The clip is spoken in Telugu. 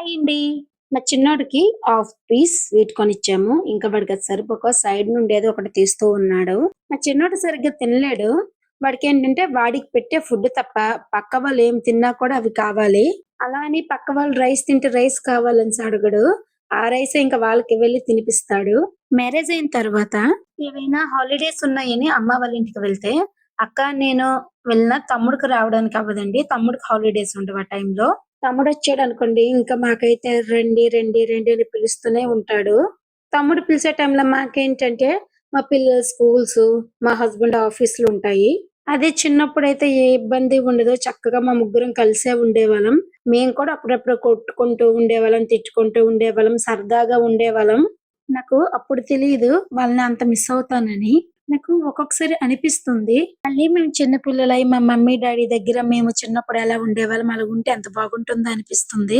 హాయ్ అండి. మా చిన్నోడికి హాఫ్ పీస్ స్వీట్ కొనిచ్చాము. ఇంకా వాడికి అది సరిపోక సైడ్ నుండి ఏదో ఒకటి తీస్తూ ఉన్నాడు. మా చిన్నోడు సరిగ్గా తినలేడు. వాడికేంటంటే వాడికి పెట్టే ఫుడ్ తప్ప పక్క వాళ్ళు ఏం తిన్నా కూడా అవి కావాలి. అలా అని పక్క వాళ్ళు రైస్ తింటే రైస్ కావాలనేసి అడగడు. ఆ రైసే ఇంకా వాళ్ళకి వెళ్లి తినిపిస్తాడు. మ్యారేజ్ అయిన తర్వాత ఏవైనా హాలిడేస్ ఉన్నాయని అమ్మ వాళ్ళ ఇంటికి వెళ్తే అక్క నేను వెళ్ళినా తమ్ముడికి రావడానికి అవ్వదండి. తమ్ముడికి హాలిడేస్ ఉండవు ఆ టైంలో. తమ్ముడొచ్చాడనుకోండి, ఇంక మాకైతే రండి, రండి, రండి అని పిలుస్తూనే ఉంటాడు. తమ్ముడు పిలిచే టైంలో మాకేంటంటే, మా పిల్లల స్కూల్సు, మా హస్బెండ్ ఆఫీసులుంటాయి. అదే చిన్నప్పుడైతే ఏ ఇబ్బంది ఉండదు. చక్కగా మా ముగ్గురం కలిసే ఉండేవాళ్ళం. మేము కూడా అప్పుడప్పుడు కొట్టుకుంటూ ఉండేవాళ్ళం, తిట్టుకుంటూ ఉండేవాళ్ళం, సరదాగా ఉండేవాళ్ళం. నాకు అప్పుడు తెలీదు వాళ్ళని అంత మిస్ అవుతానని. నాకు ఒక్కొక్కసారి అనిపిస్తుంది. మళ్ళీ మేము చిన్న పిల్లలై మా మమ్మీ, డ్యాడీ దగ్గర మేము చిన్నప్పుడు ఎలా ఉండేవాళ్ళం అలాగుంటే ఎంత బాగుంటుందో అనిపిస్తుంది.